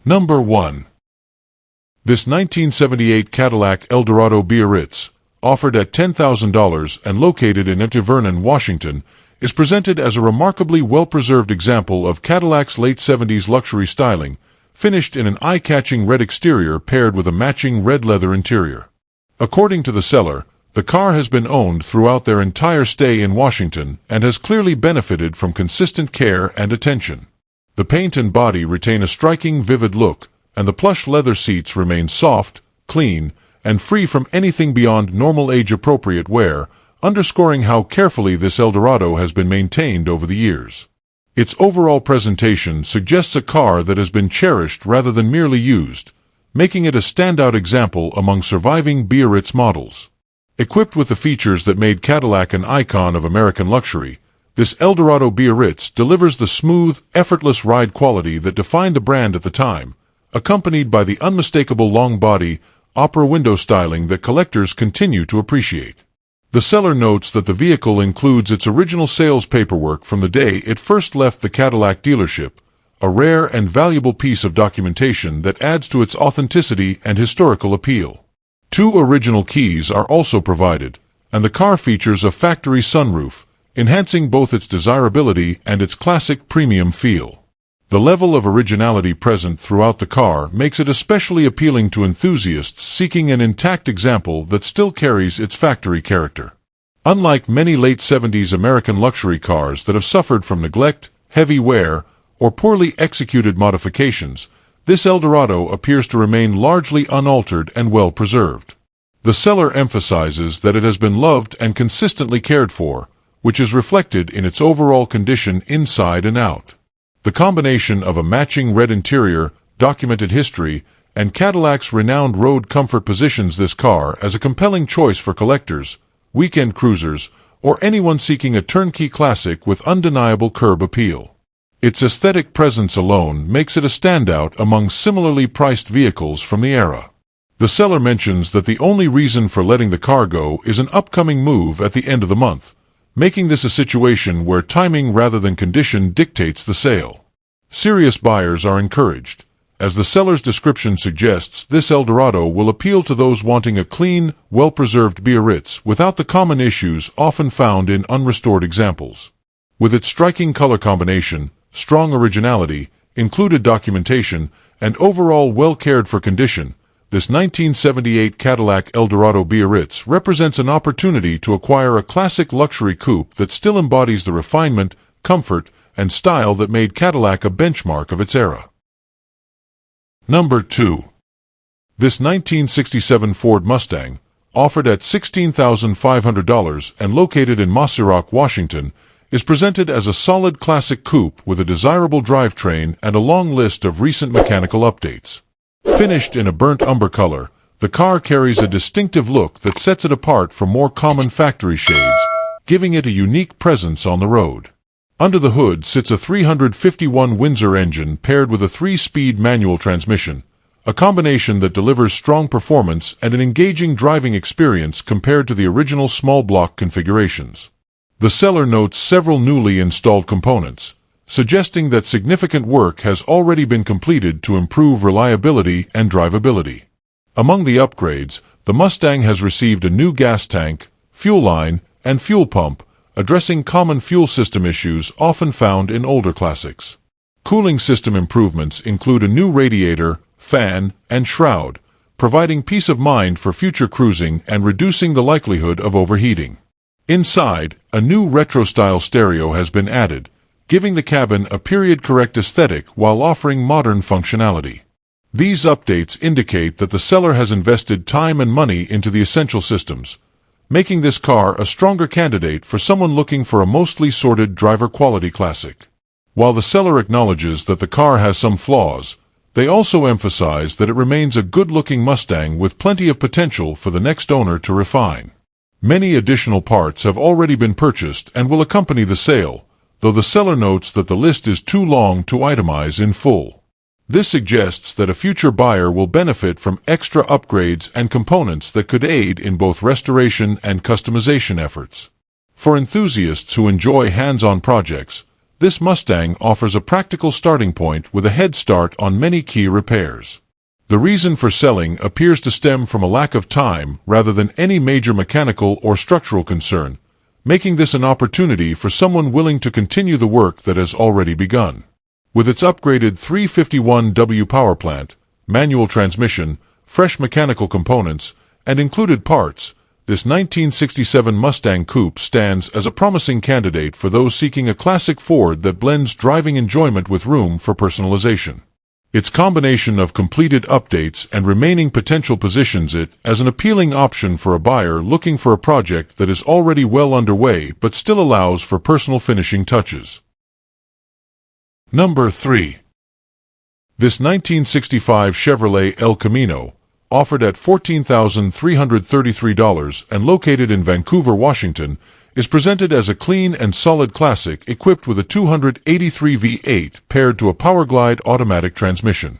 Number 1. This 1978 Cadillac Eldorado Biarritz, offered at $10,000 and located in Vernon, Washington, is presented as a remarkably well-preserved example of Cadillac's late 70s luxury styling, finished in an eye-catching red exterior paired with a matching red leather interior. According to the seller, the car has been owned throughout their entire stay in Washington and has clearly benefited from consistent care and attention. The paint and body retain a striking, vivid look, and the plush leather seats remain soft, clean, and free from anything beyond normal age-appropriate wear, underscoring how carefully this Eldorado has been maintained over the years. Its overall presentation suggests a car that has been cherished rather than merely used, making it a standout example among surviving Biarritz models. Equipped with the features that made Cadillac an icon of American luxury, this Eldorado Biarritz delivers the smooth, effortless ride quality that defined the brand at the time, accompanied by the unmistakable long-body, opera window styling that collectors continue to appreciate. The seller notes that the vehicle includes its original sales paperwork from the day it first left the Cadillac dealership, a rare and valuable piece of documentation that adds to its authenticity and historical appeal. 2 original keys are also provided, and the car features a factory sunroof, enhancing both its desirability and its classic premium feel. The level of originality present throughout the car makes it especially appealing to enthusiasts seeking an intact example that still carries its factory character. Unlike many late 70s American luxury cars that have suffered from neglect, heavy wear, or poorly executed modifications, this Eldorado appears to remain largely unaltered and well-preserved. The seller emphasizes that it has been loved and consistently cared for, which is reflected in its overall condition inside and out. The combination of a matching red interior, documented history, and Cadillac's renowned road comfort positions this car as a compelling choice for collectors, weekend cruisers, or anyone seeking a turnkey classic with undeniable curb appeal. Its aesthetic presence alone makes it a standout among similarly priced vehicles from the era. The seller mentions that the only reason for letting the car go is an upcoming move at the end of the month, making this a situation where timing rather than condition dictates the sale. Serious buyers are encouraged. As the seller's description suggests, this Eldorado will appeal to those wanting a clean, well-preserved Biarritz without the common issues often found in unrestored examples. With its striking color combination, strong originality, included documentation, and overall well-cared-for condition, this 1978 Cadillac Eldorado Biarritz represents an opportunity to acquire a classic luxury coupe that still embodies the refinement, comfort, and style that made Cadillac a benchmark of its era. Number 2. This 1967 Ford Mustang, offered at $16,500 and located in Mossyrock, Washington, is presented as a solid classic coupe with a desirable drivetrain and a long list of recent mechanical updates. Finished in a burnt umber color, the car carries a distinctive look that sets it apart from more common factory shades, giving it a unique presence on the road. Under the hood sits a 351 Windsor engine paired with a 3-speed manual transmission, a combination that delivers strong performance and an engaging driving experience compared to the original small-block configurations. The seller notes several newly installed components, suggesting that significant work has already been completed to improve reliability and drivability. Among the upgrades, the Mustang has received a new gas tank, fuel line, and fuel pump, addressing common fuel system issues often found in older classics. Cooling system improvements include a new radiator, fan, and shroud, providing peace of mind for future cruising and reducing the likelihood of overheating. Inside, a new retro-style stereo has been added, giving the cabin a period-correct aesthetic while offering modern functionality. These updates indicate that the seller has invested time and money into the essential systems, making this car a stronger candidate for someone looking for a mostly sorted driver-quality classic. While the seller acknowledges that the car has some flaws, they also emphasize that it remains a good-looking Mustang with plenty of potential for the next owner to refine. Many additional parts have already been purchased and will accompany the sale, though the seller notes that the list is too long to itemize in full. This suggests that a future buyer will benefit from extra upgrades and components that could aid in both restoration and customization efforts. For enthusiasts who enjoy hands-on projects, this Mustang offers a practical starting point with a head start on many key repairs. The reason for selling appears to stem from a lack of time rather than any major mechanical or structural concern, making this an opportunity for someone willing to continue the work that has already begun. With its upgraded 351W power plant, manual transmission, fresh mechanical components, and included parts, this 1967 Mustang Coupe stands as a promising candidate for those seeking a classic Ford that blends driving enjoyment with room for personalization. Its combination of completed updates and remaining potential positions it as an appealing option for a buyer looking for a project that is already well underway but still allows for personal finishing touches. Number 3. This 1965 Chevrolet El Camino, offered at $14,333 and located in Vancouver, Washington, is presented as a clean and solid classic equipped with a 283 V8 paired to a Powerglide automatic transmission.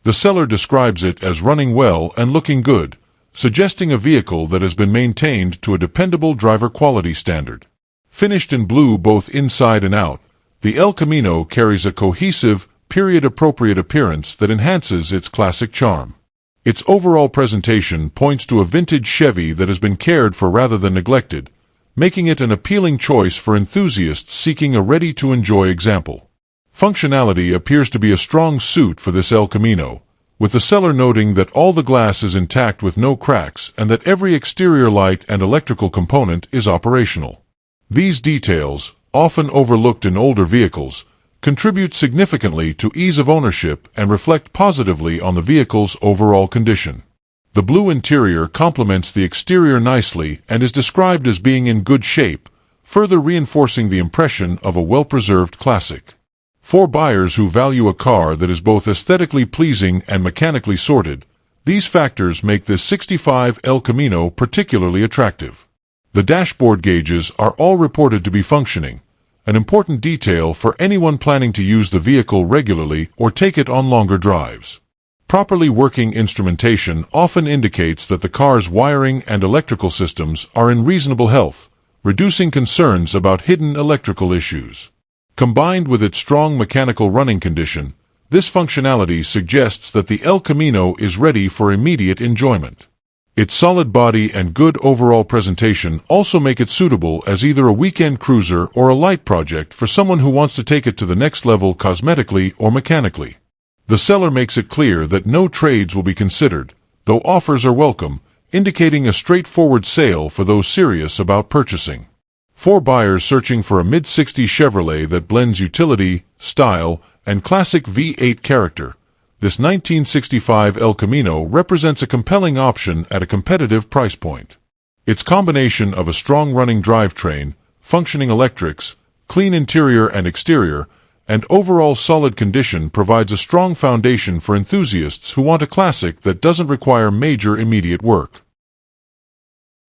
The seller describes it as running well and looking good, suggesting a vehicle that has been maintained to a dependable driver quality standard. Finished in blue both inside and out, the El Camino carries a cohesive, period-appropriate appearance that enhances its classic charm. Its overall presentation points to a vintage Chevy that has been cared for rather than neglected, making it an appealing choice for enthusiasts seeking a ready-to-enjoy example. Functionality appears to be a strong suit for this El Camino, with the seller noting that all the glass is intact with no cracks and that every exterior light and electrical component is operational. These details, often overlooked in older vehicles, contribute significantly to ease of ownership and reflect positively on the vehicle's overall condition. The blue interior complements the exterior nicely and is described as being in good shape, further reinforcing the impression of a well-preserved classic. For buyers who value a car that is both aesthetically pleasing and mechanically sorted, these factors make this 65 El Camino particularly attractive. The dashboard gauges are all reported to be functioning, an important detail for anyone planning to use the vehicle regularly or take it on longer drives. Properly working instrumentation often indicates that the car's wiring and electrical systems are in reasonable health, reducing concerns about hidden electrical issues. Combined with its strong mechanical running condition, this functionality suggests that the El Camino is ready for immediate enjoyment. Its solid body and good overall presentation also make it suitable as either a weekend cruiser or a light project for someone who wants to take it to the next level cosmetically or mechanically. The seller makes it clear that no trades will be considered, though offers are welcome, indicating a straightforward sale for those serious about purchasing. For buyers searching for a mid-60s Chevrolet that blends utility, style, and classic V8 character, this 1965 El Camino represents a compelling option at a competitive price point. Its combination of a strong running drivetrain, functioning electrics, clean interior and exterior, and overall solid condition provides a strong foundation for enthusiasts who want a classic that doesn't require major immediate work.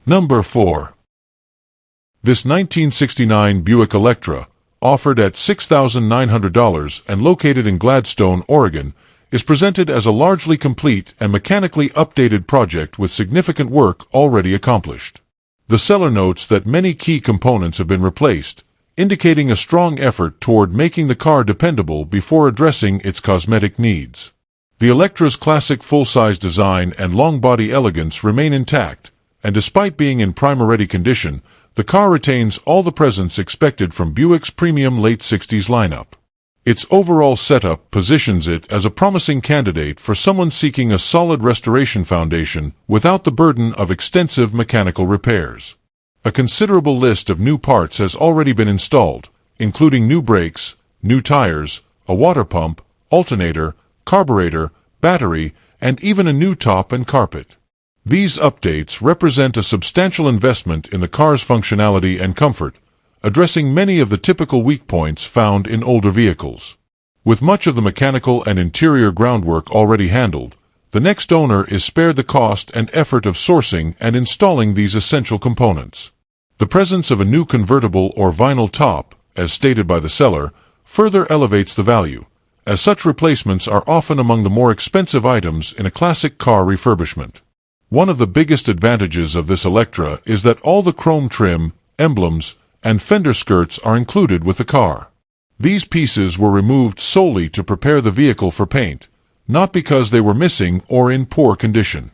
Number 4. This 1969 Buick Electra, offered at $6,900 and located in Gladstone, Oregon, is presented as a largely complete and mechanically updated project with significant work already accomplished. The seller notes that many key components have been replaced, indicating a strong effort toward making the car dependable before addressing its cosmetic needs. The Electra's classic full-size design and long-body elegance remain intact, and despite being in prime-ready condition, the car retains all the presence expected from Buick's premium late 60s lineup. Its overall setup positions it as a promising candidate for someone seeking a solid restoration foundation without the burden of extensive mechanical repairs. A considerable list of new parts has already been installed, including new brakes, new tires, a water pump, alternator, carburetor, battery, and even a new top and carpet. These updates represent a substantial investment in the car's functionality and comfort, addressing many of the typical weak points found in older vehicles. With much of the mechanical and interior groundwork already handled, the next owner is spared the cost and effort of sourcing and installing these essential components. The presence of a new convertible or vinyl top, as stated by the seller, further elevates the value, as such replacements are often among the more expensive items in a classic car refurbishment. One of the biggest advantages of this Electra is that all the chrome trim, emblems, and fender skirts are included with the car. These pieces were removed solely to prepare the vehicle for paint, not because they were missing or in poor condition.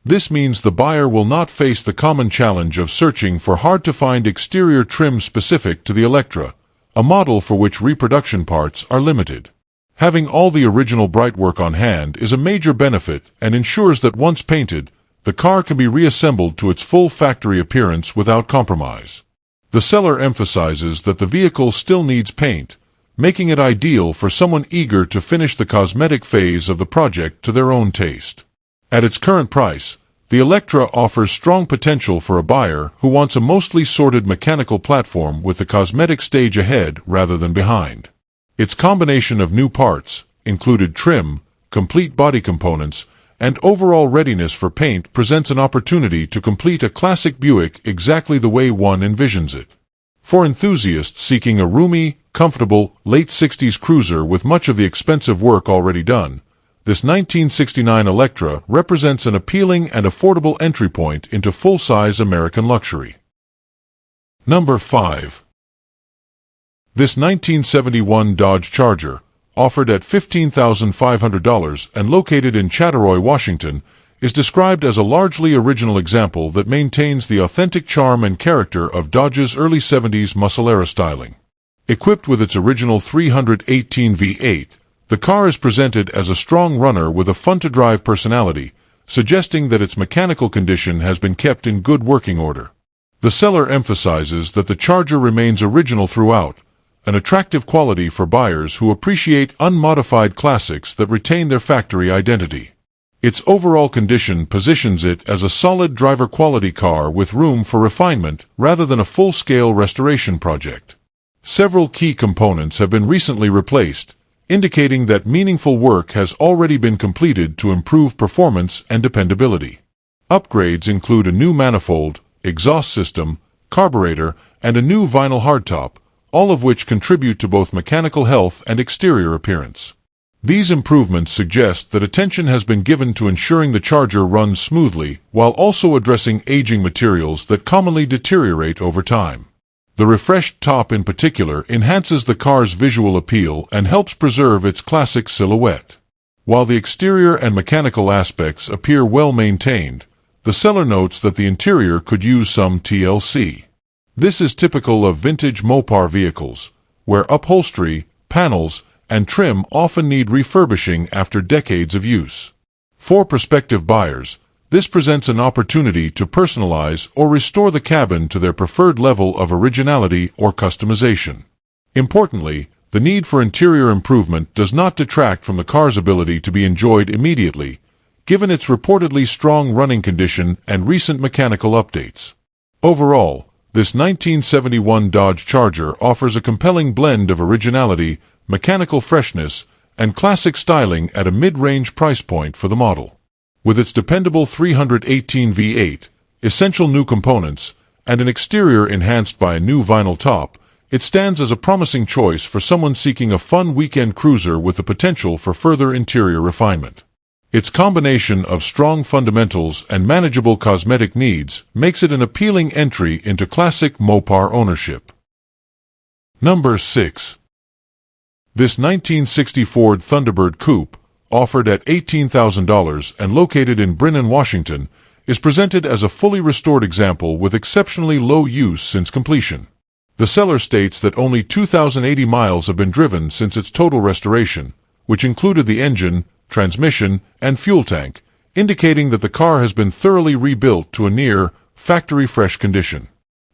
This means the buyer will not face the common challenge of searching for hard-to-find exterior trim specific to the Electra, a model for which reproduction parts are limited. Having all the original brightwork on hand is a major benefit and ensures that once painted, the car can be reassembled to its full factory appearance without compromise. The seller emphasizes that the vehicle still needs paint, making it ideal for someone eager to finish the cosmetic phase of the project to their own taste. At its current price, the Electra offers strong potential for a buyer who wants a mostly sorted mechanical platform with the cosmetic stage ahead rather than behind. Its combination of new parts, included trim, complete body components, and overall readiness for paint presents an opportunity to complete a classic Buick exactly the way one envisions it. For enthusiasts seeking a roomy, comfortable, late 60s cruiser with much of the expensive work already done, this 1969 Electra represents an appealing and affordable entry point into full-size American luxury. Number 5. This 1971 Dodge Charger, offered at $15,500 and located in Chattaroy, Washington, is described as a largely original example that maintains the authentic charm and character of Dodge's early 70s muscle-era styling. Equipped with its original 318 V8, the car is presented as a strong runner with a fun-to-drive personality, suggesting that its mechanical condition has been kept in good working order. The seller emphasizes that the Charger remains original throughout, an attractive quality for buyers who appreciate unmodified classics that retain their factory identity. Its overall condition positions it as a solid driver-quality car with room for refinement rather than a full-scale restoration project. Several key components have been recently replaced, indicating that meaningful work has already been completed to improve performance and dependability. Upgrades include a new manifold, exhaust system, carburetor, and a new vinyl hardtop, all of which contribute to both mechanical health and exterior appearance. These improvements suggest that attention has been given to ensuring the Charger runs smoothly while also addressing aging materials that commonly deteriorate over time. The refreshed top in particular enhances the car's visual appeal and helps preserve its classic silhouette. While the exterior and mechanical aspects appear well maintained, the seller notes that the interior could use some TLC. This is typical of vintage Mopar vehicles, where upholstery, panels, and trim often need refurbishing after decades of use. For prospective buyers, this presents an opportunity to personalize or restore the cabin to their preferred level of originality or customization. Importantly, the need for interior improvement does not detract from the car's ability to be enjoyed immediately, given its reportedly strong running condition and recent mechanical updates. Overall, this 1971 Dodge Charger offers a compelling blend of originality, mechanical freshness, and classic styling at a mid-range price point for the model. With its dependable 318 V8, essential new components, and an exterior enhanced by a new vinyl top, it stands as a promising choice for someone seeking a fun weekend cruiser with the potential for further interior refinement. Its combination of strong fundamentals and manageable cosmetic needs makes it an appealing entry into classic Mopar ownership. Number 6. This 1960 Ford Thunderbird Coupe, offered at $18,000 and located in Vernon, Washington, is presented as a fully restored example with exceptionally low use since completion. The seller states that only 2,080 miles have been driven since its total restoration, which included the engine, transmission, and fuel tank, indicating that the car has been thoroughly rebuilt to a near factory-fresh condition.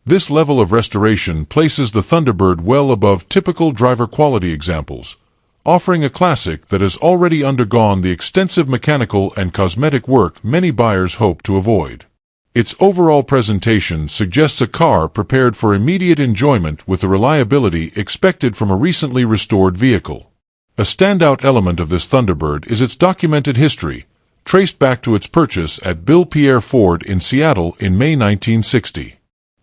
This level of restoration places the Thunderbird well above typical driver quality examples, offering a classic that has already undergone the extensive mechanical and cosmetic work many buyers hope to avoid. Its overall presentation suggests a car prepared for immediate enjoyment with the reliability expected from a recently restored vehicle. A standout element of this Thunderbird is its documented history, traced back to its purchase at Bill Pierre Ford in Seattle in May 1960.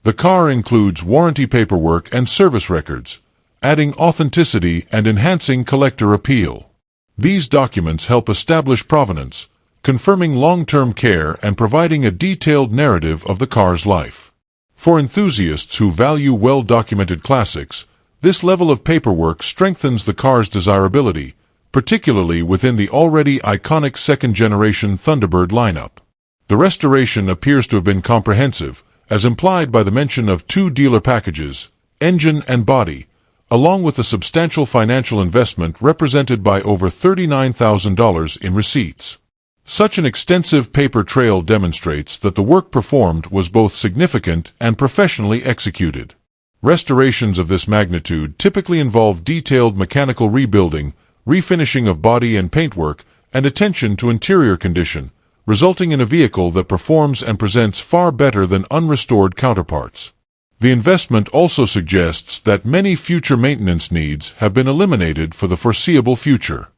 The car includes warranty paperwork and service records, adding authenticity and enhancing collector appeal. These documents help establish provenance, confirming long-term care and providing a detailed narrative of the car's life. For enthusiasts who value well-documented classics, This level of paperwork strengthens the car's desirability, particularly within the already iconic second-generation Thunderbird lineup. The restoration appears to have been comprehensive, as implied by the mention of 2 dealer packages, engine and body, along with a substantial financial investment represented by over $39,000 in receipts. Such an extensive paper trail demonstrates that the work performed was both significant and professionally executed. Restorations of this magnitude typically involve detailed mechanical rebuilding, refinishing of body and paintwork, and attention to interior condition, resulting in a vehicle that performs and presents far better than unrestored counterparts. The investment also suggests that many future maintenance needs have been eliminated for the foreseeable future.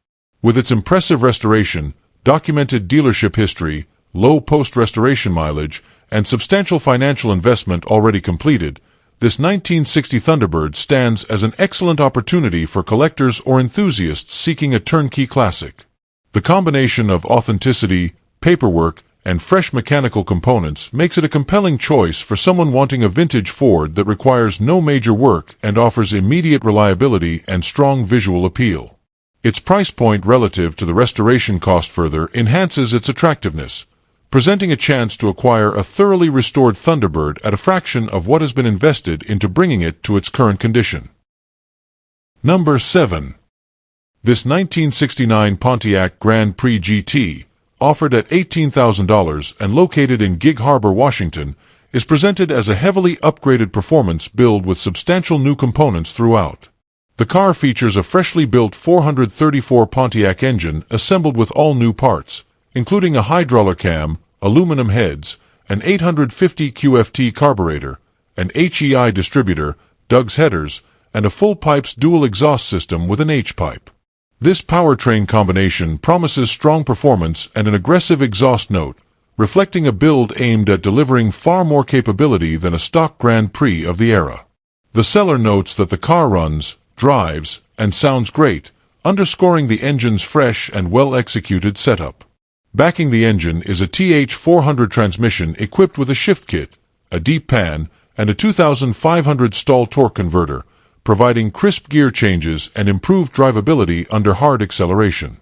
With its impressive restoration, documented dealership history, low post-restoration mileage, and substantial financial investment already completed, this 1960 Thunderbird stands as an excellent opportunity for collectors or enthusiasts seeking a turnkey classic. The combination of authenticity, paperwork, and fresh mechanical components makes it a compelling choice for someone wanting a vintage Ford that requires no major work and offers immediate reliability and strong visual appeal. Its price point relative to the restoration cost further enhances its attractiveness, presenting a chance to acquire a thoroughly restored Thunderbird at a fraction of what has been invested into bringing it to its current condition. Number 7. This 1969 Pontiac Grand Prix GT, offered at $18,000 and located in Gig Harbor, Washington, is presented as a heavily upgraded performance build with substantial new components throughout. The car features a freshly built 434 Pontiac engine assembled with all new parts, including a hydraulic cam, aluminum heads, an 850 QFT carburetor, an HEI distributor, Doug's headers, and a full-pipes dual exhaust system with an H-pipe. This powertrain combination promises strong performance and an aggressive exhaust note, reflecting a build aimed at delivering far more capability than a stock Grand Prix of the era. The seller notes that the car runs, drives, and sounds great, underscoring the engine's fresh and well-executed setup. Backing the engine is a TH400 transmission equipped with a shift kit, a deep pan, and a 2,500 stall torque converter, providing crisp gear changes and improved drivability under hard acceleration.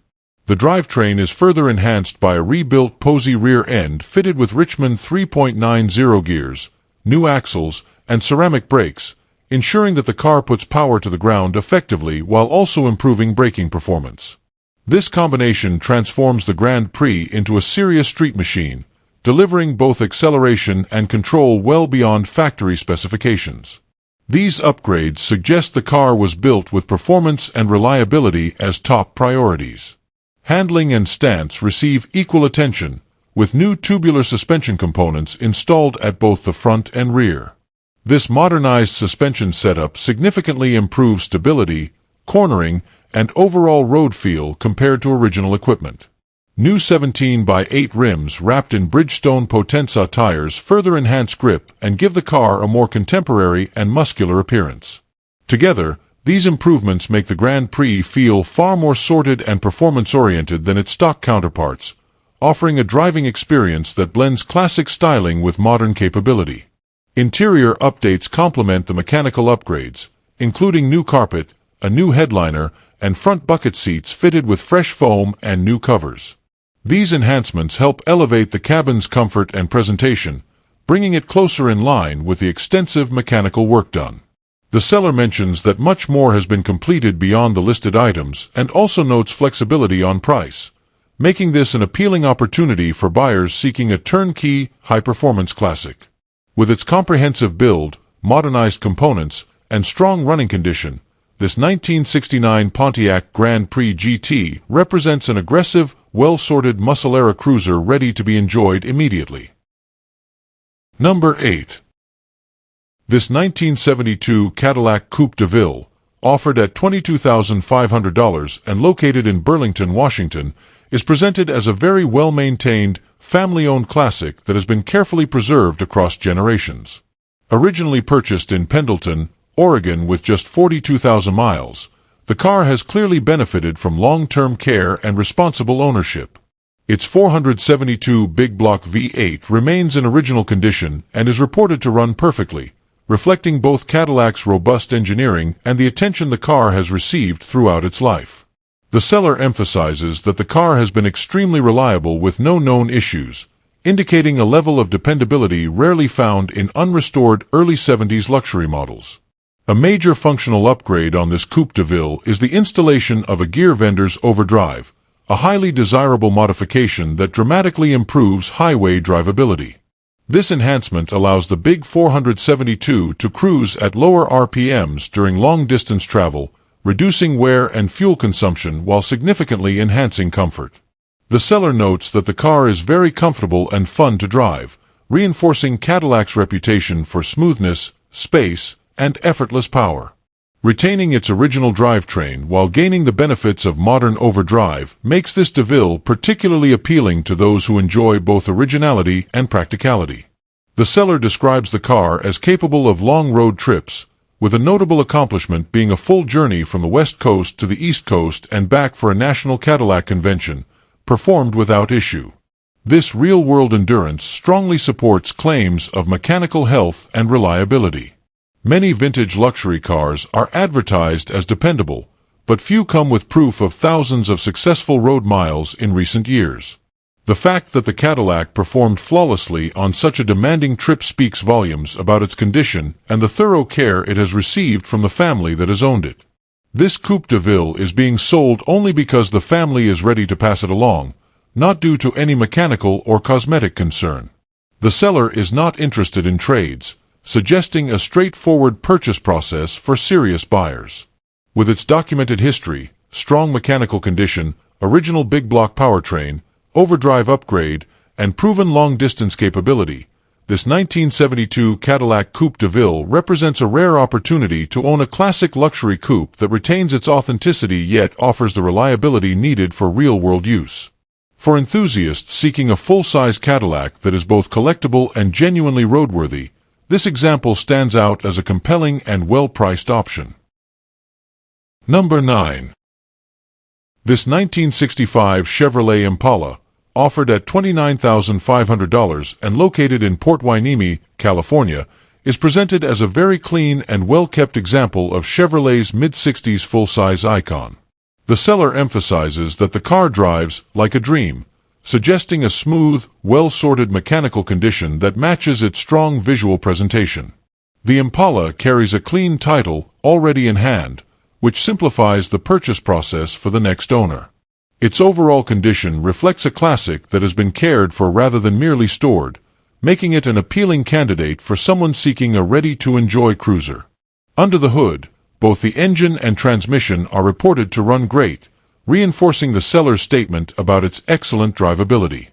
The drivetrain is further enhanced by a rebuilt Posey rear end fitted with Richmond 3.90 gears, new axles, and ceramic brakes, ensuring that the car puts power to the ground effectively while also improving braking performance. This combination transforms the Grand Prix into a serious street machine, delivering both acceleration and control well beyond factory specifications. These upgrades suggest the car was built with performance and reliability as top priorities. Handling and stance receive equal attention, with new tubular suspension components installed at both the front and rear. This modernized suspension setup significantly improves stability, cornering, and overall road feel compared to original equipment. New 17x8 rims wrapped in Bridgestone Potenza tires further enhance grip and give the car a more contemporary and muscular appearance. Together, these improvements make the Grand Prix feel far more sorted and performance-oriented than its stock counterparts, offering a driving experience that blends classic styling with modern capability. Interior updates complement the mechanical upgrades, including new carpet, a new headliner, and front bucket seats fitted with fresh foam and new covers. These enhancements help elevate the cabin's comfort and presentation, bringing it closer in line with the extensive mechanical work done. The seller mentions that much more has been completed beyond the listed items and also notes flexibility on price, making this an appealing opportunity for buyers seeking a turnkey, high-performance classic. With its comprehensive build, modernized components, and strong running condition, this 1969 Pontiac Grand Prix GT represents an aggressive, well-sorted muscle-era cruiser ready to be enjoyed immediately. Number 8. This 1972 Cadillac Coupe Deville, offered at $22,500 and located in Burlington, Washington, is presented as a very well-maintained, family-owned classic that has been carefully preserved across generations. Originally purchased in Pendleton, Oregon with just 42,000 miles, the car has clearly benefited from long-term care and responsible ownership. Its 472 big block V8 remains in original condition and is reported to run perfectly, reflecting both Cadillac's robust engineering and the attention the car has received throughout its life. The seller emphasizes that the car has been extremely reliable with no known issues, indicating a level of dependability rarely found in unrestored early 70s luxury models. A major functional upgrade on this Coupe Deville is the installation of a gear vendor's overdrive, a highly desirable modification that dramatically improves highway drivability. This enhancement allows the big 472 to cruise at lower RPMs during long-distance travel, reducing wear and fuel consumption while significantly enhancing comfort. The seller notes that the car is very comfortable and fun to drive, reinforcing Cadillac's reputation for smoothness, space, and effortless power. Retaining its original drivetrain while gaining the benefits of modern overdrive makes this Deville particularly appealing to those who enjoy both originality and practicality. The seller describes the car as capable of long road trips, with a notable accomplishment being a full journey from the West Coast to the East Coast and back for a national Cadillac convention, performed without issue. This real-world endurance strongly supports claims of mechanical health and reliability. Many vintage luxury cars are advertised as dependable, but few come with proof of thousands of successful road miles in recent years. The fact that the Cadillac performed flawlessly on such a demanding trip speaks volumes about its condition and the thorough care it has received from the family that has owned it. This Coupe Deville is being sold only because the family is ready to pass it along, not due to any mechanical or cosmetic concern. The seller is not interested in trades, suggesting a straightforward purchase process for serious buyers. With its documented history, strong mechanical condition, original big block powertrain, overdrive upgrade, and proven long-distance capability, this 1972 Cadillac Coupe Deville represents a rare opportunity to own a classic luxury coupe that retains its authenticity yet offers the reliability needed for real-world use. For enthusiasts seeking a full-size Cadillac that is both collectible and genuinely roadworthy, this example stands out as a compelling and well-priced option. Number 9. This 1965 Chevrolet Impala, offered at $29,500 and located in Port Hueneme, California, is presented as a very clean and well-kept example of Chevrolet's mid-60s full-size icon. The seller emphasizes that the car drives like a dream, suggesting a smooth, well-sorted mechanical condition that matches its strong visual presentation. The Impala carries a clean title already in hand, which simplifies the purchase process for the next owner. Its overall condition reflects a classic that has been cared for rather than merely stored, making it an appealing candidate for someone seeking a ready-to-enjoy cruiser. Under the hood, both the engine and transmission are reported to run great, reinforcing the seller's statement about its excellent drivability.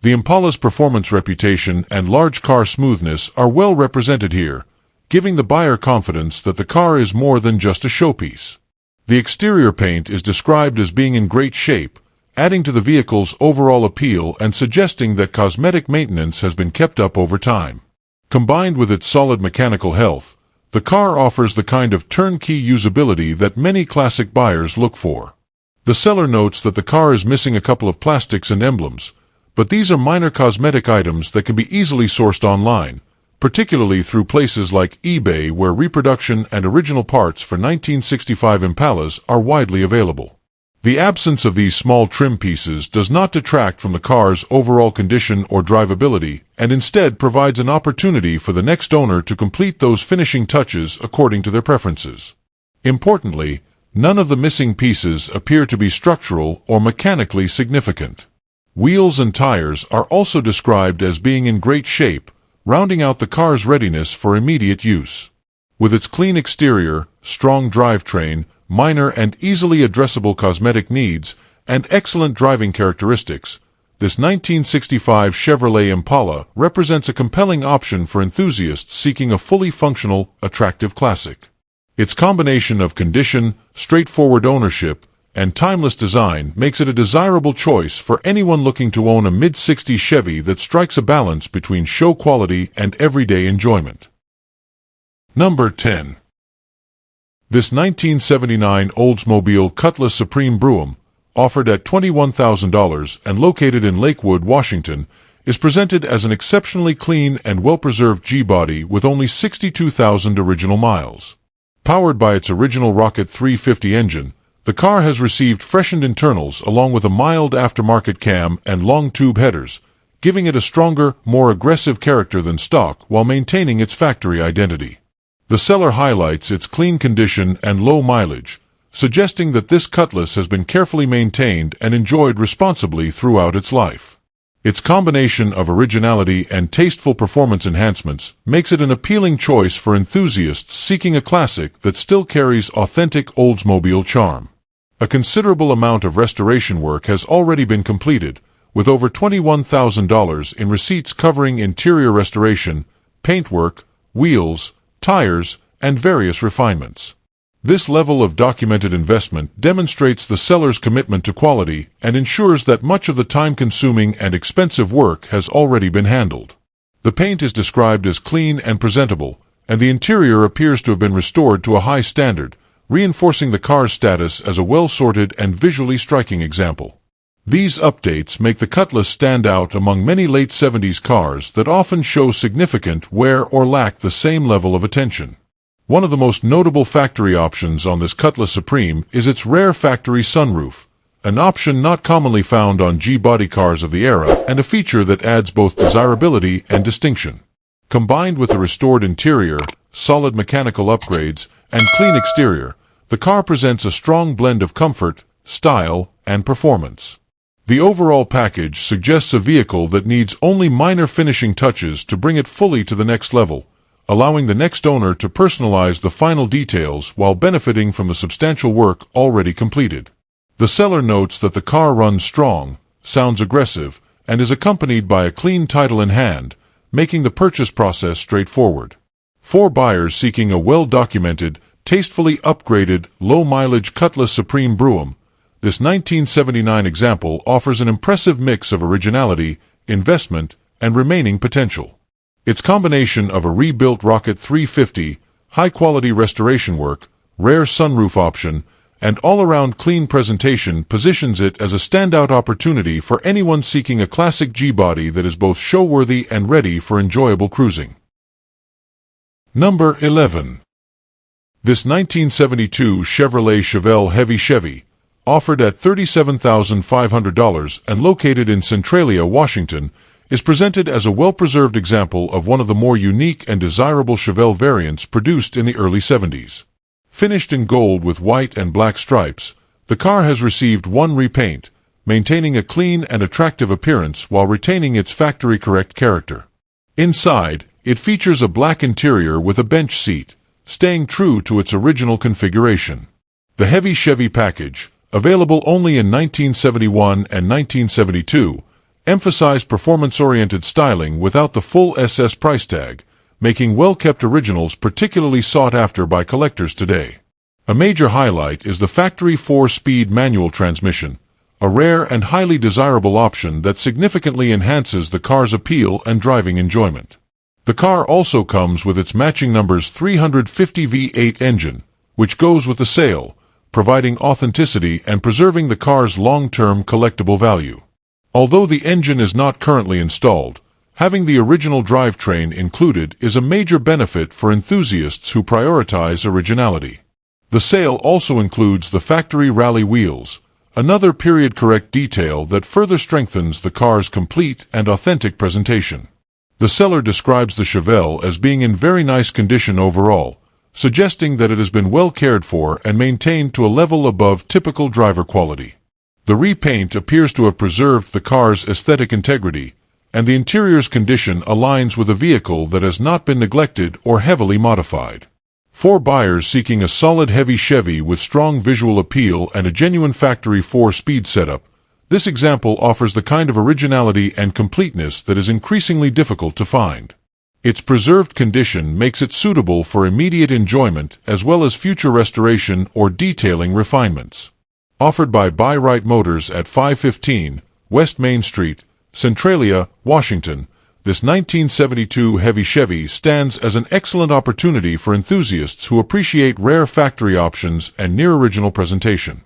The Impala's performance reputation and large car smoothness are well represented here, giving the buyer confidence that the car is more than just a showpiece. The exterior paint is described as being in great shape, adding to the vehicle's overall appeal and suggesting that cosmetic maintenance has been kept up over time. Combined with its solid mechanical health, the car offers the kind of turnkey usability that many classic buyers look for. The seller notes that the car is missing a couple of plastics and emblems, but these are minor cosmetic items that can be easily sourced online, particularly through places like eBay where reproduction and original parts for 1965 Impalas are widely available. The absence of these small trim pieces does not detract from the car's overall condition or drivability and instead provides an opportunity for the next owner to complete those finishing touches according to their preferences. Importantly, none of the missing pieces appear to be structural or mechanically significant. Wheels and tires are also described as being in great shape, rounding out the car's readiness for immediate use. With its clean exterior, strong drivetrain, minor and easily addressable cosmetic needs, and excellent driving characteristics, this 1965 Chevrolet Impala represents a compelling option for enthusiasts seeking a fully functional, attractive classic. Its combination of condition, straightforward ownership, and timeless design makes it a desirable choice for anyone looking to own a mid-60s Chevy that strikes a balance between show quality and everyday enjoyment. Number 10. This 1979 Oldsmobile Cutlass Supreme Brougham, offered at $21,000 and located in Lakewood, Washington, is presented as an exceptionally clean and well-preserved G-body with only 62,000 original miles. Powered by its original Rocket 350 engine, the car has received freshened internals along with a mild aftermarket cam and long tube headers, giving it a stronger, more aggressive character than stock while maintaining its factory identity. The seller highlights its clean condition and low mileage, suggesting that this Cutlass has been carefully maintained and enjoyed responsibly throughout its life. Its combination of originality and tasteful performance enhancements makes it an appealing choice for enthusiasts seeking a classic that still carries authentic Oldsmobile charm. A considerable amount of restoration work has already been completed, with over $21,000 in receipts covering interior restoration, paintwork, wheels, tires, and various refinements. This level of documented investment demonstrates the seller's commitment to quality and ensures that much of the time-consuming and expensive work has already been handled. The paint is described as clean and presentable, and the interior appears to have been restored to a high standard, reinforcing the car's status as a well-sorted and visually striking example. These updates make the Cutlass stand out among many late 70s cars that often show significant wear or lack the same level of attention. One of the most notable factory options on this Cutlass Supreme is its rare factory sunroof, an option not commonly found on G-body cars of the era and a feature that adds both desirability and distinction. Combined with the restored interior, solid mechanical upgrades, and clean exterior, the car presents a strong blend of comfort, style, and performance. The overall package suggests a vehicle that needs only minor finishing touches to bring it fully to the next level, allowing the next owner to personalize the final details while benefiting from the substantial work already completed. The seller notes that the car runs strong, sounds aggressive, and is accompanied by a clean title in hand, making the purchase process straightforward. For buyers seeking a well-documented, tastefully upgraded, low-mileage Cutlass Supreme Brougham, this 1979 example offers an impressive mix of originality, investment, and remaining potential. Its combination of a rebuilt Rocket 350, high-quality restoration work, rare sunroof option, and all-around clean presentation positions it as a standout opportunity for anyone seeking a classic G-body that is both show-worthy and ready for enjoyable cruising. Number 11. This 1972 Chevrolet Chevelle Heavy Chevy, offered at $37,500 and located in Centralia, Washington, is presented as a well-preserved example of one of the more unique and desirable Chevelle variants produced in the early 70s. Finished in gold with white and black stripes, the car has received one repaint, maintaining a clean and attractive appearance while retaining its factory-correct character. Inside, it features a black interior with a bench seat, staying true to its original configuration. The Heavy Chevy package, available only in 1971 and 1972, emphasized performance-oriented styling without the full SS price tag, making well-kept originals particularly sought after by collectors today. A major highlight is the factory 4-speed manual transmission, a rare and highly desirable option that significantly enhances the car's appeal and driving enjoyment. The car also comes with its matching number's 350 V8 engine, which goes with the sale, providing authenticity and preserving the car's long-term collectible value. Although the engine is not currently installed, having the original drivetrain included is a major benefit for enthusiasts who prioritize originality. The sale also includes the factory rally wheels, another period-correct detail that further strengthens the car's complete and authentic presentation. The seller describes the Chevelle as being in very nice condition overall, suggesting that it has been well cared for and maintained to a level above typical driver quality. The repaint appears to have preserved the car's aesthetic integrity, and the interior's condition aligns with a vehicle that has not been neglected or heavily modified. For buyers seeking a solid heavy Chevy with strong visual appeal and a genuine factory 4-speed setup, this example offers the kind of originality and completeness that is increasingly difficult to find. Its preserved condition makes it suitable for immediate enjoyment as well as future restoration or detailing refinements. Offered by Buy Right Motors at 515 West Main Street, Centralia, Washington, this 1972 Heavy Chevy stands as an excellent opportunity for enthusiasts who appreciate rare factory options and near-original presentation.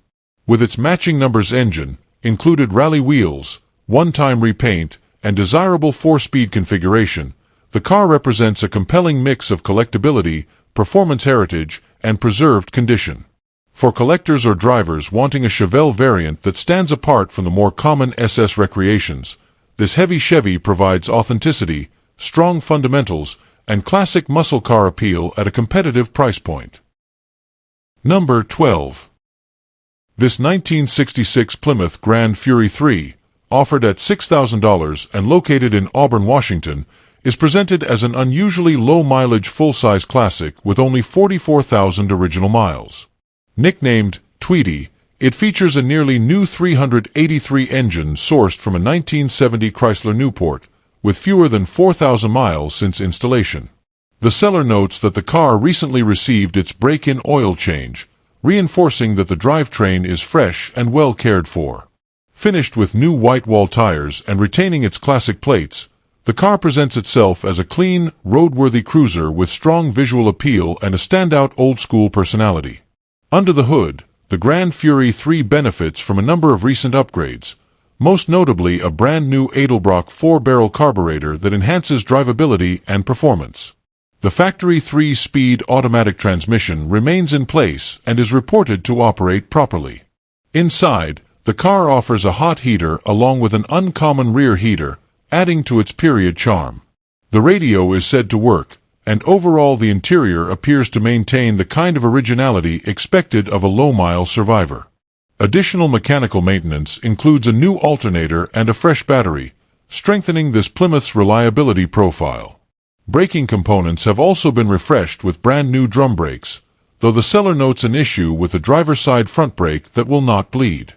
With its matching numbers engine, included rally wheels, one-time repaint, and desirable 4-speed configuration, the car represents a compelling mix of collectability, performance heritage, and preserved condition. For collectors or drivers wanting a Chevelle variant that stands apart from the more common SS Recreations, this heavy Chevy provides authenticity, strong fundamentals, and classic muscle car appeal at a competitive price point. Number 12. This 1966 Plymouth Grand Fury 3, offered at $6,000 and located in Auburn, Washington, is presented as an unusually low-mileage full-size classic with only 44,000 original miles. Nicknamed Tweety, it features a nearly new 383 engine sourced from a 1970 Chrysler Newport, with fewer than 4,000 miles since installation. The seller notes that the car recently received its break-in oil change, reinforcing that the drivetrain is fresh and well cared for. Finished with new white wall tires and retaining its classic plates, the car presents itself as a clean, roadworthy cruiser with strong visual appeal and a standout old-school personality. Under the hood, the Grand Fury 3 benefits from a number of recent upgrades, most notably a brand-new Edelbrock 4-barrel carburetor that enhances drivability and performance. The factory 3-speed automatic transmission remains in place and is reported to operate properly. Inside, the car offers a hot heater along with an uncommon rear heater, adding to its period charm. The radio is said to work, and overall the interior appears to maintain the kind of originality expected of a low-mile survivor. Additional mechanical maintenance includes a new alternator and a fresh battery, strengthening this Plymouth's reliability profile. Braking components have also been refreshed with brand-new drum brakes, though the seller notes an issue with the driver's side front brake that will not bleed.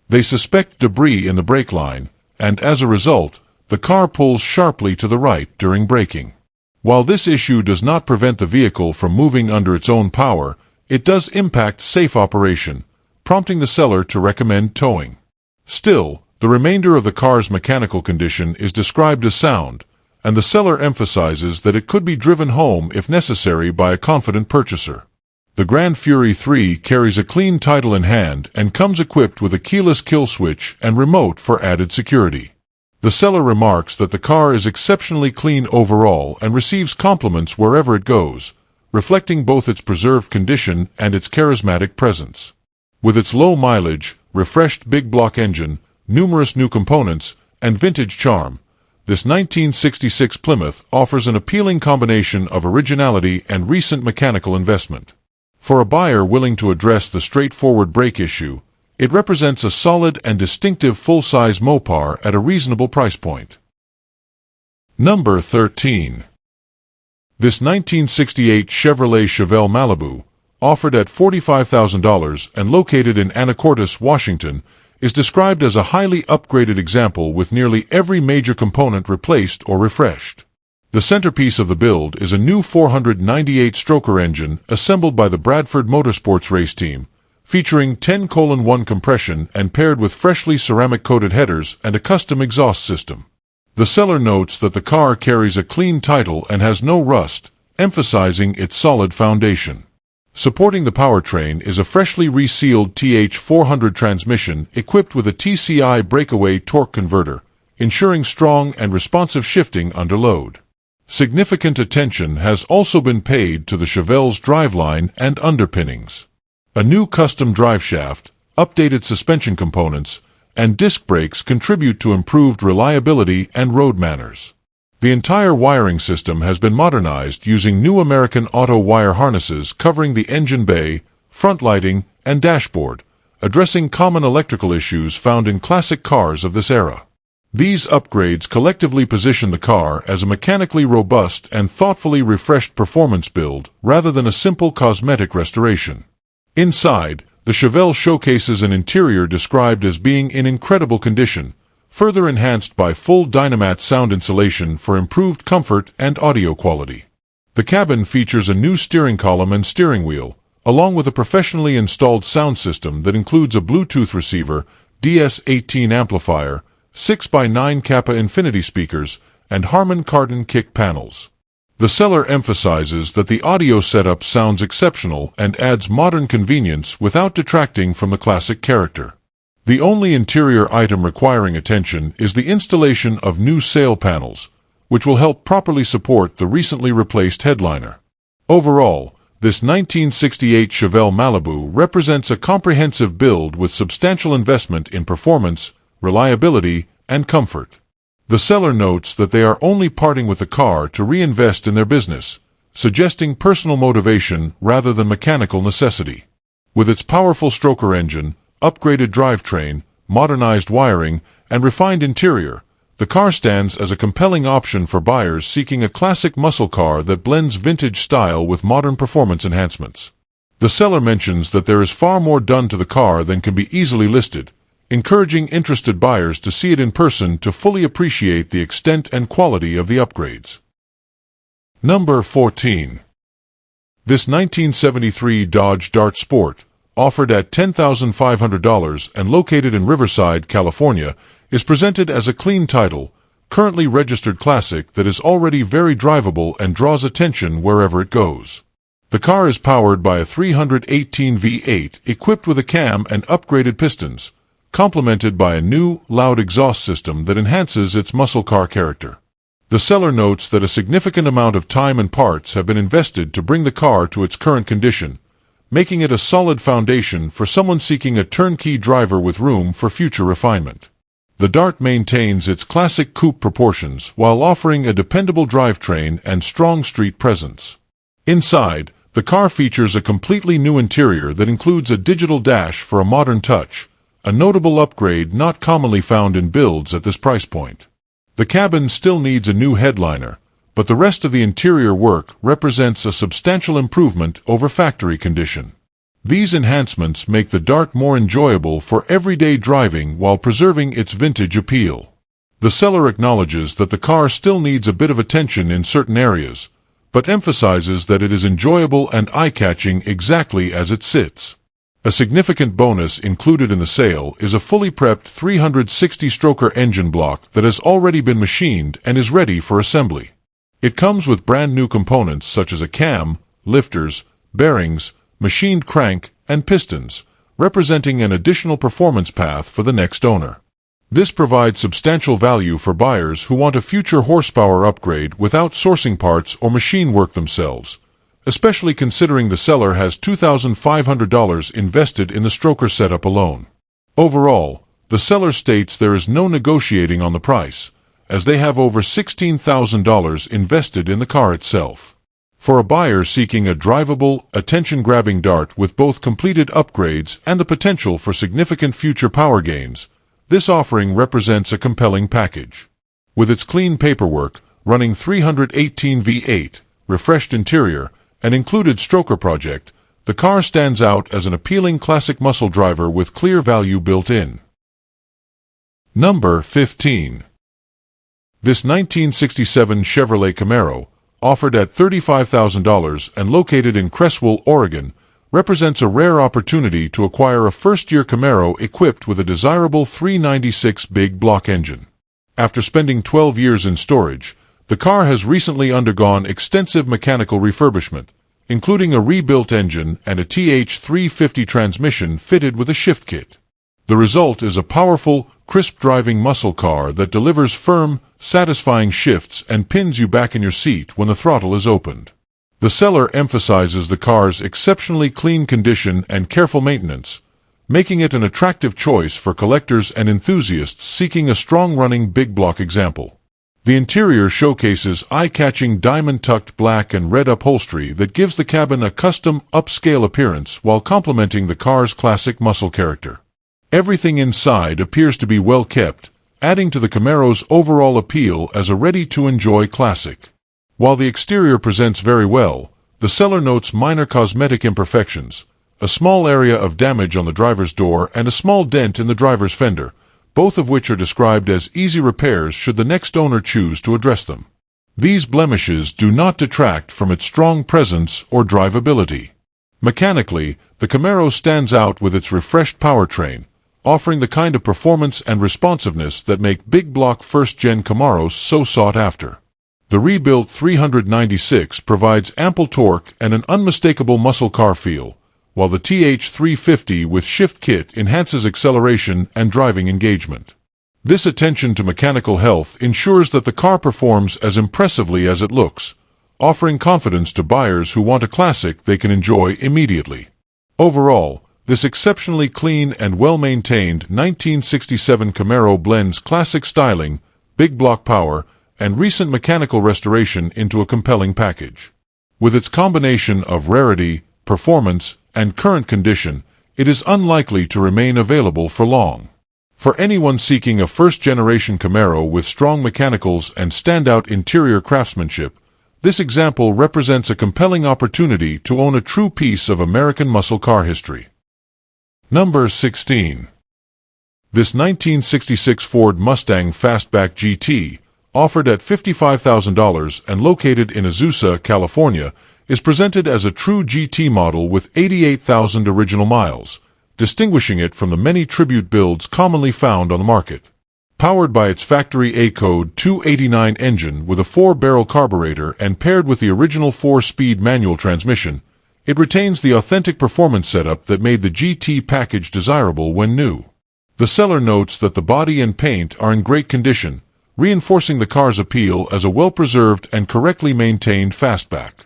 They suspect debris in the brake line, and as a result, the car pulls sharply to the right during braking. While this issue does not prevent the vehicle from moving under its own power, it does impact safe operation, prompting the seller to recommend towing. Still, the remainder of the car's mechanical condition is described as sound, and the seller emphasizes that it could be driven home if necessary by a confident purchaser. The Grand Fury 3 carries a clean title in hand and comes equipped with a keyless kill switch and remote for added security. The seller remarks that the car is exceptionally clean overall and receives compliments wherever it goes, reflecting both its preserved condition and its charismatic presence. With its low mileage, refreshed big block engine, numerous new components, and vintage charm, this 1966 Plymouth offers an appealing combination of originality and recent mechanical investment. For a buyer willing to address the straightforward brake issue, it represents a solid and distinctive full-size Mopar at a reasonable price point. Number 13. This 1968 Chevrolet Chevelle Malibu, offered at $45,000 and located in Anacortes, Washington, is described as a highly upgraded example with nearly every major component replaced or refreshed. The centerpiece of the build is a new 498-stroker engine assembled by the Bradford Motorsports race team, featuring 10:1 compression and paired with freshly ceramic-coated headers and a custom exhaust system. The seller notes that the car carries a clean title and has no rust, emphasizing its solid foundation. Supporting the powertrain is a freshly resealed TH400 transmission equipped with a TCI breakaway torque converter, ensuring strong and responsive shifting under load. Significant attention has also been paid to the Chevelle's driveline and underpinnings. A new custom driveshaft, updated suspension components, and disc brakes contribute to improved reliability and road manners. The entire wiring system has been modernized using new American Auto wire harnesses covering the engine bay, front lighting, and dashboard, addressing common electrical issues found in classic cars of this era. These upgrades collectively position the car as a mechanically robust and thoughtfully refreshed performance build rather than a simple cosmetic restoration. Inside, the Chevelle showcases an interior described as being in incredible condition, further enhanced by full Dynamat sound insulation for improved comfort and audio quality. The cabin features a new steering column and steering wheel, along with a professionally installed sound system that includes a Bluetooth receiver, DS18 amplifier, 6x9 Kappa Infinity speakers, and Harman Kardon kick panels. The seller emphasizes that the audio setup sounds exceptional and adds modern convenience without detracting from the classic character. The only interior item requiring attention is the installation of new sail panels, which will help properly support the recently replaced headliner. Overall, this 1968 Chevelle Malibu represents a comprehensive build with substantial investment in performance, reliability, and comfort. The seller notes that they are only parting with the car to reinvest in their business, suggesting personal motivation rather than mechanical necessity. With its powerful stroker engine, upgraded drivetrain, modernized wiring, and refined interior, the car stands as a compelling option for buyers seeking a classic muscle car that blends vintage style with modern performance enhancements. The seller mentions that there is far more done to the car than can be easily listed, encouraging interested buyers to see it in person to fully appreciate the extent and quality of the upgrades. Number 14. This 1973 Dodge Dart Sport, offered at $10,500 and located in Riverside, California, is presented as a clean title, currently registered classic that is already very drivable and draws attention wherever it goes. The car is powered by a 318 V8 equipped with a cam and upgraded pistons, complemented by a new, loud exhaust system that enhances its muscle car character. The seller notes that a significant amount of time and parts have been invested to bring the car to its current condition, making it a solid foundation for someone seeking a turnkey driver with room for future refinement. The Dart maintains its classic coupe proportions while offering a dependable drivetrain and strong street presence. Inside, the car features a completely new interior that includes a digital dash for a modern touch, a notable upgrade not commonly found in builds at this price point. The cabin still needs a new headliner, but the rest of the interior work represents a substantial improvement over factory condition. These enhancements make the Dart more enjoyable for everyday driving while preserving its vintage appeal. The seller acknowledges that the car still needs a bit of attention in certain areas, but emphasizes that it is enjoyable and eye-catching exactly as it sits. A significant bonus included in the sale is a fully prepped 360-stroker engine block that has already been machined and is ready for assembly. It comes with brand new components such as a cam, lifters, bearings, machined crank, and pistons, representing an additional performance path for the next owner. This provides substantial value for buyers who want a future horsepower upgrade without sourcing parts or machine work themselves, especially considering the seller has $2,500 invested in the stroker setup alone. Overall, the seller states there is no negotiating on the price, as they have over $16,000 invested in the car itself. For a buyer seeking a drivable, attention-grabbing Dart with both completed upgrades and the potential for significant future power gains, this offering represents a compelling package. With its clean paperwork, running 318 V8, refreshed interior, and included stroker project, the car stands out as an appealing classic muscle driver with clear value built in. Number 15. This 1967 Chevrolet Camaro, offered at $35,000 and located in Cresswell, Oregon, represents a rare opportunity to acquire a first-year Camaro equipped with a desirable 396 big block engine. After spending 12 years in storage, the car has recently undergone extensive mechanical refurbishment, including a rebuilt engine and a TH350 transmission fitted with a shift kit. The result is a powerful, crisp-driving muscle car that delivers firm, satisfying shifts and pins you back in your seat when the throttle is opened. The seller emphasizes the car's exceptionally clean condition and careful maintenance, making it an attractive choice for collectors and enthusiasts seeking a strong-running big block example. The interior showcases eye-catching diamond-tucked black and red upholstery that gives the cabin a custom, upscale appearance while complementing the car's classic muscle character. Everything inside appears to be well kept, adding to the Camaro's overall appeal as a ready-to-enjoy classic. While the exterior presents very well, the seller notes minor cosmetic imperfections, a small area of damage on the driver's door and a small dent in the driver's fender, both of which are described as easy repairs should the next owner choose to address them. These blemishes do not detract from its strong presence or drivability. Mechanically, the Camaro stands out with its refreshed powertrain, offering the kind of performance and responsiveness that make big-block first-gen Camaros so sought after. The rebuilt 396 provides ample torque and an unmistakable muscle car feel, while the TH350 with shift kit enhances acceleration and driving engagement. This attention to mechanical health ensures that the car performs as impressively as it looks, offering confidence to buyers who want a classic they can enjoy immediately. Overall, this exceptionally clean and well-maintained 1967 Camaro blends classic styling, big block power, and recent mechanical restoration into a compelling package. With its combination of rarity, performance, and current condition, it is unlikely to remain available for long. For anyone seeking a first-generation Camaro with strong mechanicals and standout interior craftsmanship, this example represents a compelling opportunity to own a true piece of American muscle car history. Number 16. This 1966 Ford Mustang Fastback GT, offered at $55,000 and located in Azusa, California, is presented as a true GT model with 88,000 original miles, distinguishing it from the many tribute builds commonly found on the market. Powered by its factory A-code 289 engine with a 4-barrel carburetor and paired with the original 4-speed manual transmission, it retains the authentic performance setup that made the GT package desirable when new. The seller notes that the body and paint are in great condition, reinforcing the car's appeal as a well-preserved and correctly maintained fastback.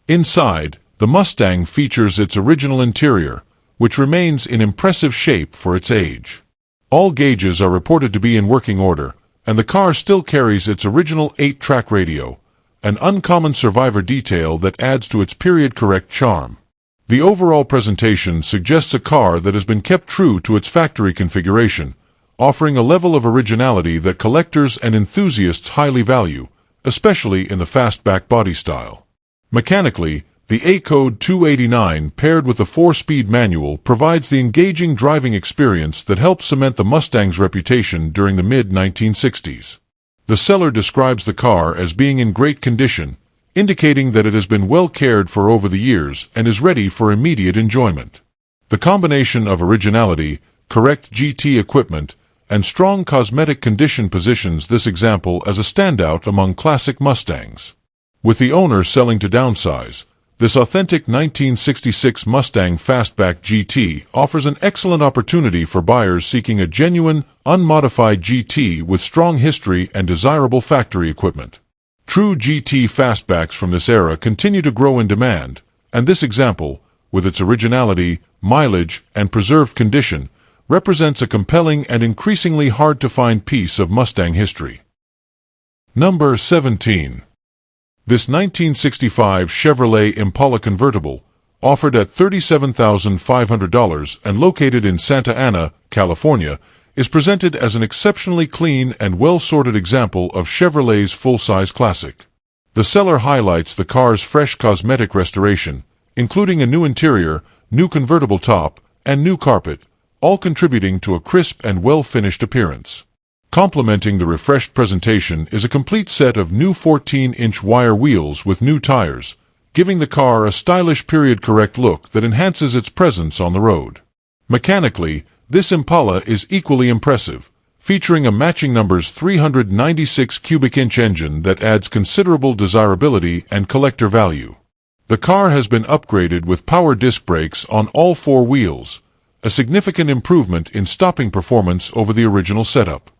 Inside, the Mustang features its original interior, which remains in impressive shape for its age. All gauges are reported to be in working order, and the car still carries its original 8-track radio, an uncommon survivor detail that adds to its period-correct charm. The overall presentation suggests a car that has been kept true to its factory configuration, offering a level of originality that collectors and enthusiasts highly value, especially in the fastback body style. Mechanically, the A-code 289 paired with the 4-speed manual provides the engaging driving experience that helped cement the Mustang's reputation during the mid-1960s. The seller describes the car as being in great condition, indicating that it has been well cared for over the years and is ready for immediate enjoyment. The combination of originality, correct GT equipment, and strong cosmetic condition positions this example as a standout among classic Mustangs. With the owner selling to downsize, this authentic 1966 Mustang Fastback GT offers an excellent opportunity for buyers seeking a genuine, unmodified GT with strong history and desirable factory equipment. True GT fastbacks from this era continue to grow in demand, and this example, with its originality, mileage, and preserved condition, represents a compelling and increasingly hard-to-find piece of Mustang history. Number 17. This 1965 Chevrolet Impala convertible, offered at $37,500 and located in Santa Ana, California, is presented as an exceptionally clean and well-sorted example of Chevrolet's full-size classic. The seller highlights the car's fresh cosmetic restoration, including a new interior, new convertible top, and new carpet, all contributing to a crisp and well-finished appearance. Complementing the refreshed presentation is a complete set of new 14-inch wire wheels with new tires, giving the car a stylish period-correct look that enhances its presence on the road. Mechanically, this Impala is equally impressive, featuring a matching numbers 396 cubic inch engine that adds considerable desirability and collector value. The car has been upgraded with power disc brakes on all 4 wheels, a significant improvement in stopping performance over the original setup.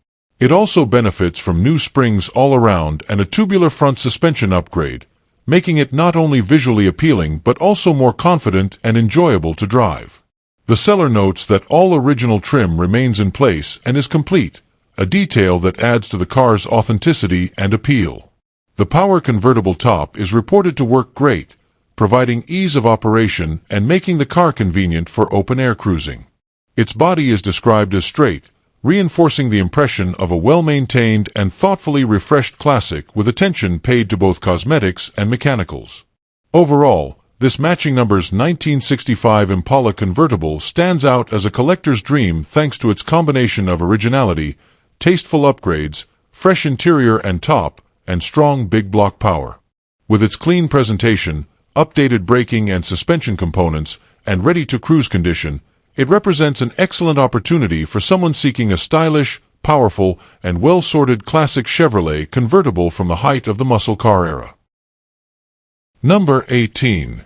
It also benefits from new springs all around and a tubular front suspension upgrade, making it not only visually appealing but also more confident and enjoyable to drive. The seller notes that all original trim remains in place and is complete, a detail that adds to the car's authenticity and appeal. The power convertible top is reported to work great, providing ease of operation and making the car convenient for open-air cruising. Its body is described as straight, reinforcing the impression of a well-maintained and thoughtfully refreshed classic with attention paid to both cosmetics and mechanicals. Overall, this matching numbers 1965 Impala convertible stands out as a collector's dream thanks to its combination of originality, tasteful upgrades, fresh interior and top, and strong big block power. With its clean presentation, updated braking and suspension components, and ready-to-cruise condition, it represents an excellent opportunity for someone seeking a stylish, powerful, and well-sorted classic Chevrolet convertible from the height of the muscle car era. Number 18.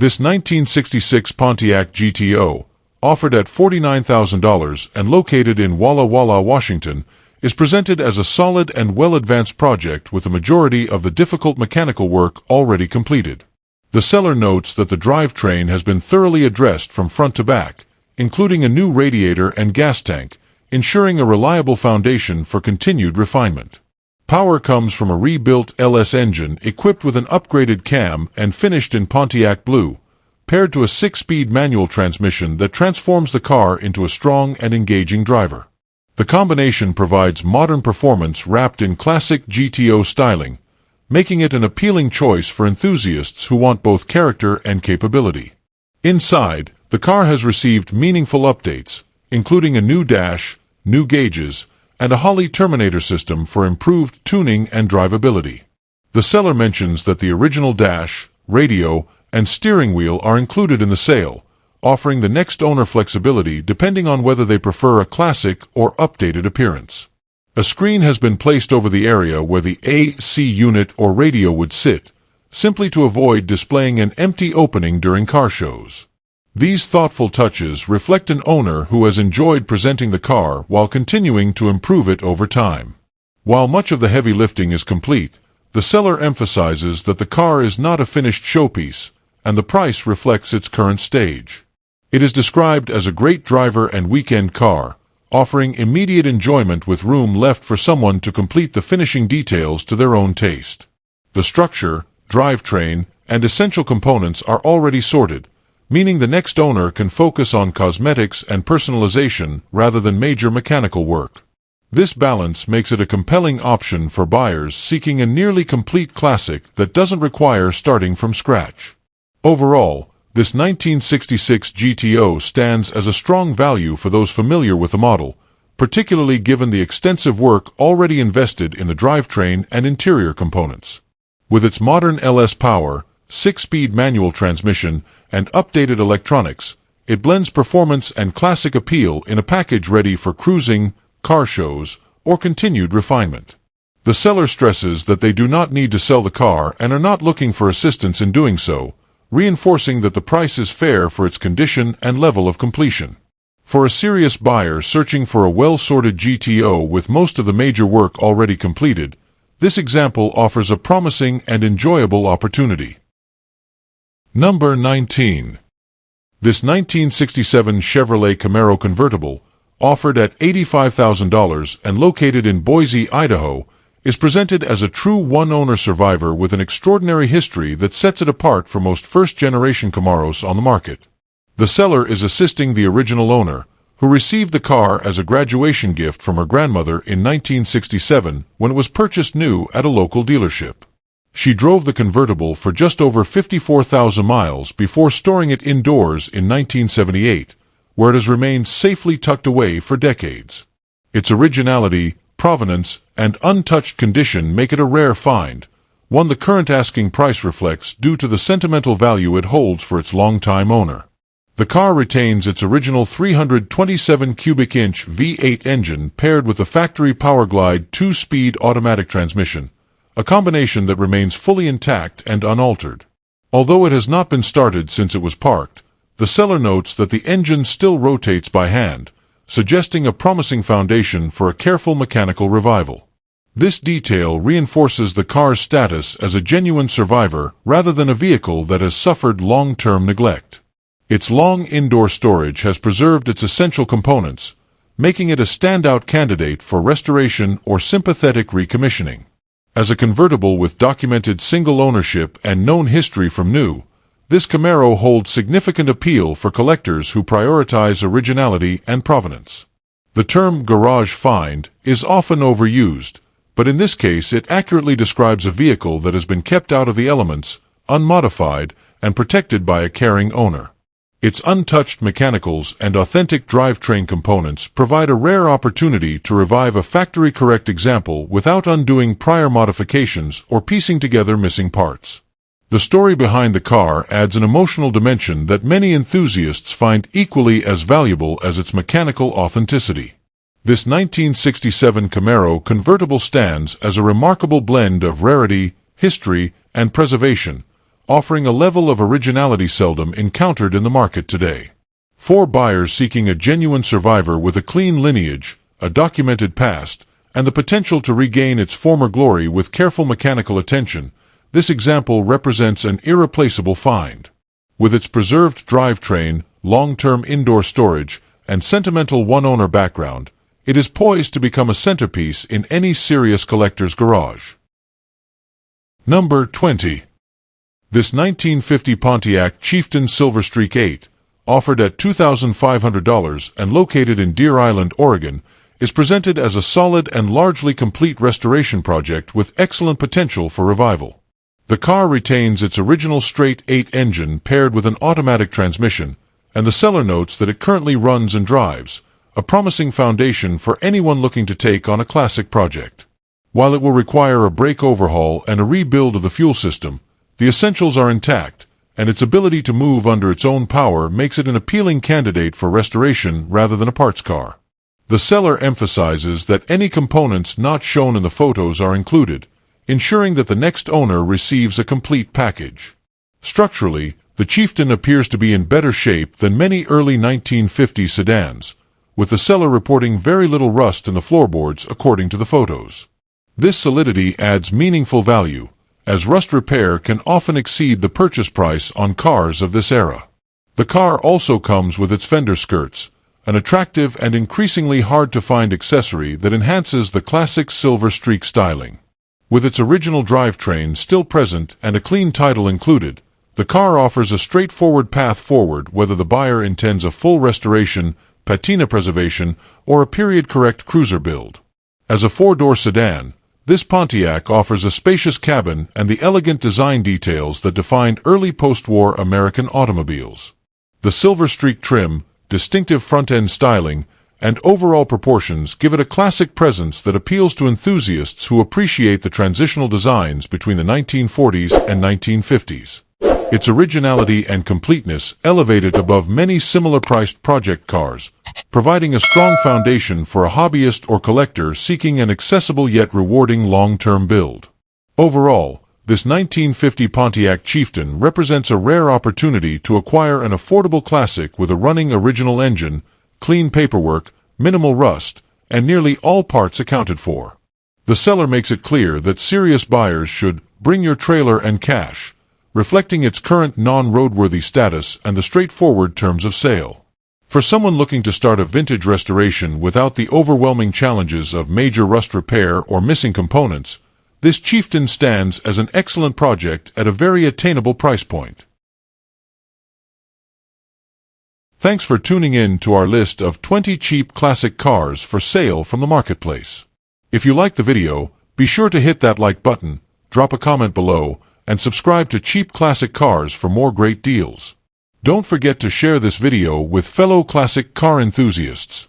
This 1966 Pontiac GTO, offered at $49,000 and located in Walla Walla, Washington, is presented as a solid and well-advanced project with a majority of the difficult mechanical work already completed. The seller notes that the drivetrain has been thoroughly addressed from front to back, including a new radiator and gas tank, ensuring a reliable foundation for continued refinement. Power comes from a rebuilt LS engine equipped with an upgraded cam and finished in Pontiac blue, paired to a 6-speed manual transmission that transforms the car into a strong and engaging driver. The combination provides modern performance wrapped in classic GTO styling, making it an appealing choice for enthusiasts who want both character and capability. Inside, the car has received meaningful updates, including a new dash, new gauges, and a Holley Terminator system for improved tuning and drivability. The seller mentions that the original dash, radio, and steering wheel are included in the sale, offering the next owner flexibility depending on whether they prefer a classic or updated appearance. A screen has been placed over the area where the AC unit or radio would sit, simply to avoid displaying an empty opening during car shows. These thoughtful touches reflect an owner who has enjoyed presenting the car while continuing to improve it over time. While much of the heavy lifting is complete, the seller emphasizes that the car is not a finished showpiece, and the price reflects its current stage. It is described as a great driver and weekend car, offering immediate enjoyment with room left for someone to complete the finishing details to their own taste. The structure, drivetrain, and essential components are already sorted, meaning the next owner can focus on cosmetics and personalization rather than major mechanical work. This balance makes it a compelling option for buyers seeking a nearly complete classic that doesn't require starting from scratch. Overall, this 1966 GTO stands as a strong value for those familiar with the model, particularly given the extensive work already invested in the drivetrain and interior components. With its modern LS power, 6-speed manual transmission, and updated electronics, it blends performance and classic appeal in a package ready for cruising, car shows, or continued refinement. The seller stresses that they do not need to sell the car and are not looking for assistance in doing so, reinforcing that the price is fair for its condition and level of completion. For a serious buyer searching for a well-sorted GTO with most of the major work already completed, this example offers a promising and enjoyable opportunity. Number 19. This 1967 Chevrolet Camaro convertible, offered at $85,000 and located in Boise, Idaho, is presented as a true one-owner survivor with an extraordinary history that sets it apart from most first-generation Camaros on the market. The seller is assisting the original owner, who received the car as a graduation gift from her grandmother in 1967 when it was purchased new at a local dealership. She drove the convertible for just over 54,000 miles before storing it indoors in 1978, where it has remained safely tucked away for decades. Its originality, provenance, and untouched condition make it a rare find, one the current asking price reflects due to the sentimental value it holds for its longtime owner. The car retains its original 327 cubic inch V8 engine paired with the factory Powerglide 2-speed automatic transmission, a combination that remains fully intact and unaltered. Although it has not been started since it was parked, the seller notes that the engine still rotates by hand, suggesting a promising foundation for a careful mechanical revival. This detail reinforces the car's status as a genuine survivor rather than a vehicle that has suffered long-term neglect. Its long indoor storage has preserved its essential components, making it a standout candidate for restoration or sympathetic recommissioning. As a convertible with documented single ownership and known history from new, this Camaro holds significant appeal for collectors who prioritize originality and provenance. The term garage find is often overused, but in this case it accurately describes a vehicle that has been kept out of the elements, unmodified, and protected by a caring owner. Its untouched mechanicals and authentic drivetrain components provide a rare opportunity to revive a factory-correct example without undoing prior modifications or piecing together missing parts. The story behind the car adds an emotional dimension that many enthusiasts find equally as valuable as its mechanical authenticity. This 1967 Camaro convertible stands as a remarkable blend of rarity, history, and preservation, offering a level of originality seldom encountered in the market today. For buyers seeking a genuine survivor with a clean lineage, a documented past, and the potential to regain its former glory with careful mechanical attention, this example represents an irreplaceable find. With its preserved drivetrain, long-term indoor storage, and sentimental one-owner background, it is poised to become a centerpiece in any serious collector's garage. Number 20. This 1950 Pontiac Chieftain Silverstreak 8, offered at $2,500 and located in Deer Island, Oregon, is presented as a solid and largely complete restoration project with excellent potential for revival. The car retains its original straight 8 engine paired with an automatic transmission, and the seller notes that it currently runs and drives, a promising foundation for anyone looking to take on a classic project. While it will require a brake overhaul and a rebuild of the fuel system, the essentials are intact, and its ability to move under its own power makes it an appealing candidate for restoration rather than a parts car. The seller emphasizes that any components not shown in the photos are included, ensuring that the next owner receives a complete package. Structurally, the Chieftain appears to be in better shape than many early 1950s sedans, with the seller reporting very little rust in the floorboards according to the photos. This solidity adds meaningful value, as rust repair can often exceed the purchase price on cars of this era. The car also comes with its fender skirts, an attractive and increasingly hard-to-find accessory that enhances the classic silver streak styling. With its original drivetrain still present and a clean title included, the car offers a straightforward path forward whether the buyer intends a full restoration, patina preservation, or a period-correct cruiser build. As a four-door sedan, this Pontiac offers a spacious cabin and the elegant design details that defined early post-war American automobiles. The silver streak trim, distinctive front-end styling, and overall proportions give it a classic presence that appeals to enthusiasts who appreciate the transitional designs between the 1940s and 1950s. Its originality and completeness elevate it above many similar-priced project cars, providing a strong foundation for a hobbyist or collector seeking an accessible yet rewarding long-term build. Overall, this 1950 Pontiac Chieftain represents a rare opportunity to acquire an affordable classic with a running original engine, clean paperwork, minimal rust, and nearly all parts accounted for. The seller makes it clear that serious buyers should bring your trailer and cash, reflecting its current non-roadworthy status and the straightforward terms of sale. For someone looking to start a vintage restoration without the overwhelming challenges of major rust repair or missing components, this Chieftain stands as an excellent project at a very attainable price point. Thanks for tuning in to our list of 20 cheap classic cars for sale from the marketplace. If you liked the video, be sure to hit that like button, drop a comment below, and subscribe to Cheap Classic Cars for more great deals. Don't forget to share this video with fellow classic car enthusiasts.